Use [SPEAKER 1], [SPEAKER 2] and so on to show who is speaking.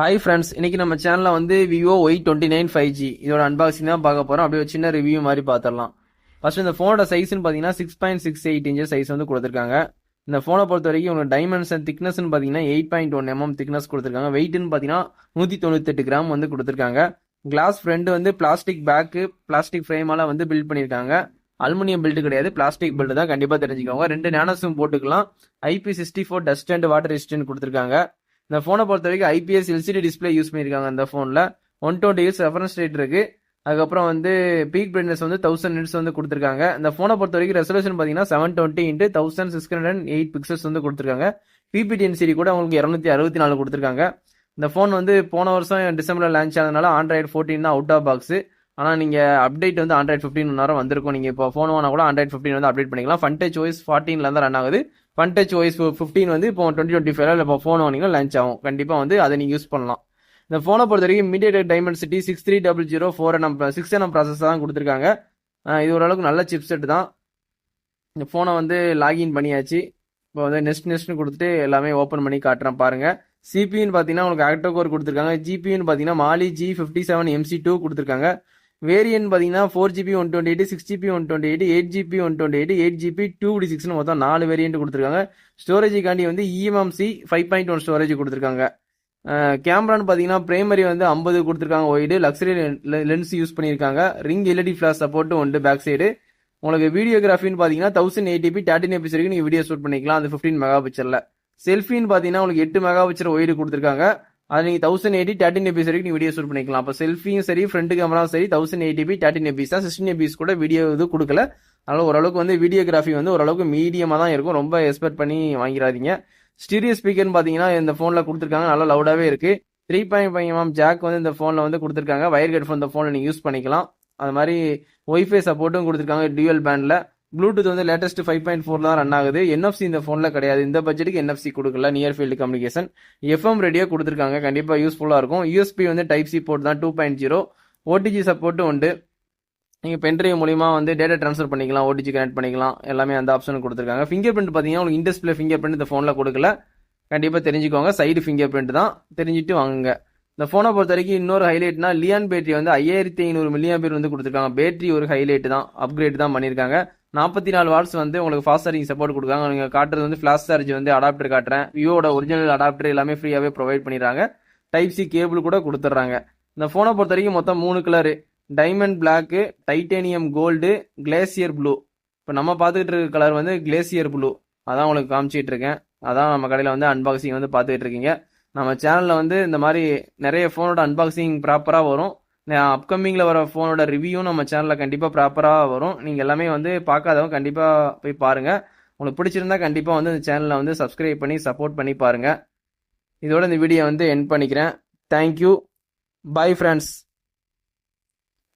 [SPEAKER 1] Hi friends, இன்னைக்கு நம்ம சேனல்ல வந்து விவோ Y29 5G இதோட அன்பாக்சிங் தான் பார்க்க போறோம். அப்படியே ஒரு சின்ன ரிவ்யூ மாதிரி பார்த்துடலாம். ஃபர்ஸ்ட் இந்த ஃபோனோட சைஸ்னு பார்த்தீங்கன்னா 6.68 இன்ச்சஸ் சைஸ் வந்து கொடுத்துருக்காங்க. இந்த ஃபோனை பொறுத்த வரைக்கும் உங்களுக்கு டைமென்ஷன் திக்னஸ்னு பார்த்தீங்கன்னா 8.1 mm திக்னஸ் கொடுத்துருக்காங்க. வெயிட்னு பார்த்தீங்கன்னா 198 கிராம் வந்து கொடுத்துருக்காங்க. கிளாஸ் ஃப்ரண்ட் வந்து பிளாஸ்டிக் பேக்கு பிளாஸ்டிக் ஃப்ரேமால வந்து பில்ட் பண்ணியிருக்காங்க. அலுமினியம் பில்ட் கிடையாது, பிளாஸ்டிக் பில்ட் தான், கண்டிப்பாக தெரிஞ்சுக்கோங்க. 2 நேனோ சிம் போட்டுக்கலாம். IP64 dust and water resistant கொடுத்துருக்காங்க. இந்த ஃபோனை பொறுத்த வரைக்கும் IPS LCD டிஸ்பிளே யூஸ் பண்ணியிருக்காங்க. அந்த ஃபோனில் 120 Hz ரெஃபரன்ஸ் ரேட் இருக்கு. அதுக்கப்புறம் வந்து பீக் பிரைட்னஸ் வந்து 1000 nits வந்து கொடுத்துருக்காங்க. இந்த ஃபோனை பொறுத்த வரைக்கும் ரெசல்யூஷன் பார்த்தீங்கன்னா 720 x 1608 பிக்சல்ஸ் வந்து கொடுத்துருக்காங்க. PPTNCD கூட உங்களுக்கு 264 கொடுத்துருக்காங்க. இந்த ஃபோன் வந்து போன வருஷம் டிசம்பரில் லான்ச் ஆனதுனால Android 14 தான் அவுட் ஆஃப் பாக்ஸ். ஆனால் நீங்கள் அப்டேட் வந்து Android 15 நேரம் வந்திருக்கும். நீங்கள் இப்போ ஃபோன் வாங்கினா கூட Android 15 வந்து அப்டேட் பண்ணிக்கலாம். FunTouch OS 14 தான் ரன் ஆகுது. FunTouch OS 15 வந்து இப்போ 2025 இப்போ ஃபோன் வாங்கினீங்கன்னா லான்ச் ஆகும். கண்டிப்பாக வந்து அதை நீங்கள் யூஸ் பண்ணலாம். இந்த ஃபோனை பொறுத்த வரைக்கும் MediaTek Dimensity 6300 6nm ப்ராசஸ் தான் கொடுத்துருக்காங்க. இது ஓரளவுக்கு நல்ல சிப்செட் தான். இந்த ஃபோனை வந்து லாகின் பண்ணியாச்சு. இப்போ வந்து நெக்ஸ்ட்னு கொடுத்துட்டு எல்லாமே ஓப்பன் பண்ணி காட்டுறேன் பாருங்க. சிபின்னு பார்த்தீங்கன்னா உங்களுக்கு ஆக்டோ கோர் கொடுத்துருக்காங்க. ஜிபின்னு பார்த்தீங்கன்னா Mali G57 MC2 கொடுத்துருக்காங்க. வேரியன்ட் பார்த்தீங்கன்னா 4GB 128, 6GB 128, 8GB 128, 8GB 256 மொத்தம் 4 வேரியன்ட் கொடுத்துருக்காங்க. ஸ்டோரேஜுக்காண்டி வந்து eMMC 5.1 ஸ்டோரேஜ் கொடுத்துருக்காங்க. கேமரான்னு பார்த்தீங்கன்னா பிரைமரி வந்து 50 கொடுத்துருக்காங்க. ஒய்டு லக்ஸரி லென்ஸ் யூஸ் பண்ணியிருக்காங்க. ரிங் LED ஃபிளாஷ் சப்போர்ட் உண்டு பேக் சைடு. உங்களுக்கு வீடியோகிராஃபின்னு பார்த்தீங்கன்னா 1080p 13 fps வரைக்கும் நீங்கள் வீடியோ ஷூட் பண்ணிக்கலாம். அது 15 மெகா பிக்சரில். செல்ஃபின்னு பார்த்தீங்கன்னா உங்களுக்கு 8 மெகா பிக்சர் ஒய்டு கொடுத்துருக்காங்க. அது நீங்கள் 1080 13 fps வரைக்கும் நீங்கள் வீடியோ ஷூட் பண்ணிக்கலாம். அப்போ செல்ஃபியும் சரி ஃப்ரண்ட் கேமராவும் சரி 1080p 13 fps தான். 16 fps கூட வீடியோ இது கொடுக்கல. அதனால ஓரளவுக்கு வந்து வீடியோகிராஃபி வந்து ஓரளவுக்கு மீடியமாக தான் இருக்கும். ரொம்ப எக்ஸ்பெக்ட் பண்ணி வாங்கிடாதீங்க. ஸ்டீரியோ ஸ்பீக்கர்னு பார்த்தீங்கன்னா இந்த ஃபோனில் கொடுத்துருக்காங்க. நல்லா லவுடாகவே இருக்குது. 3.5 mm ஜாக் வந்து இந்த ஃபோனில் வந்து கொடுத்துருக்காங்க. வயர் ஹெட்ஃபோன் இந்த ஃபோனில் நீங்கள் யூஸ் பண்ணிக்கலாம். அது மாதிரி ஒய்ஃபை சப்போர்ட்டும் கொடுத்துருக்காங்க டியூயல் பேண்டில். ப்ளூடூத் வந்து லேட்டஸ்ட் 5.4 தான் ரன் ஆகுது. NFC இந்த ஃபோனில் கிடையாது. இந்த பட்ஜெட்டுக்கு NFC கொடுக்கல. Near field communication. FM radio கொடுத்துருக்காங்க. கண்டிப்பாக யூஸ்ஃபுல்லாக இருக்கும். USB வந்து டைப் சி போர்ட் தான் 2.0. OTG சப்போர்ட்டும் உண்டு. நீங்கள் பென்ட்ரைவ் மூலிமா வந்து டேட்டா ட்ரான்ஸ்ஃபர் பண்ணிக்கலாம். OTG கனெக்ட் பண்ணிக்கலாம். எல்லாமே அந்த ஆப்ஷன் கொடுத்துருக்காங்க. ஃபிங்கர் பிரிண்ட் பார்த்தீங்கன்னா உங்களுக்கு இன்டிஸ்பிளே ஃபிங்கர் பிரிண்ட் இந்த ஃபோனில் கொடுக்கல. கண்டிப்பாக தெரிஞ்சுக்கோங்க. சைடு ஃபிங்கர் பிரிண்ட் தான், தெரிஞ்சுட்டு வாங்குங்க. இந்த ஃபோனை பொறுத்த வரைக்கும் இன்னொரு ஹைலைட்னா லியான் பேட்டரி வந்து 5500 mAh வந்து கொடுத்துருக்காங்க. பேட்டரி ஒரு ஹைலைட் தான், அப்கிரேட் தான் பண்ணியிருக்காங்க. 44 வாட்ஸ் வந்து உங்களுக்கு ஃபாஸ்ட் சார்ஜிங் சப்போர்ட் கொடுக்காங்க. நீங்கள் காட்டுறது வந்து ஃபிளாஷ் சார்ஜ் வந்து அடாப்டர் காட்டுறேன். விவோட ஒரிஜினல் அடாப்டர் எல்லாமே ஃப்ரீயாகவே ப்ரொவைட் பண்ணிடுறாங்க. டைப் சி கேபிள் கூட கொடுத்துட்றாங்க. இந்த ஃபோனை பொறுத்த வரைக்கும் மொத்தம் 3 colour: diamond black, titanium gold, glacier blue. இப்போ நம்ம பார்த்துக்கிட்டு இருக்க கலர் வந்து கிளேசியர் ப்ளூ. அதான் உங்களுக்கு காமிச்சிட்டு இருக்கேன். அதான் நம்ம கடையில் வந்து அன்பாக்சிங் வந்து பார்த்துக்கிட்டு இருக்கீங்க. நம்ம சேனலில் வந்து இந்த மாதிரி நிறைய ஃபோனோட அன்பாக்சிங் ப்ராப்பராக வரும். அப்கமிங்கில் வர ஃபோனோட ரிவ்யூவும் நம்ம சேனலில் கண்டிப்பாக ப்ராப்பராக வரும். நீங்கள் எல்லாமே வந்து பார்க்காதவங்க கண்டிப்பாக போய் பாருங்கள். உங்களுக்கு பிடிச்சிருந்தா கண்டிப்பாக வந்து இந்த சேனலை வந்து சப்ஸ்கிரைப் பண்ணி சப்போர்ட் பண்ணி பாருங்கள். இதோட இந்த வீடியோ வந்து எண்ட் பண்ணிக்கிறேன். தேங்க்யூ. Bye friends.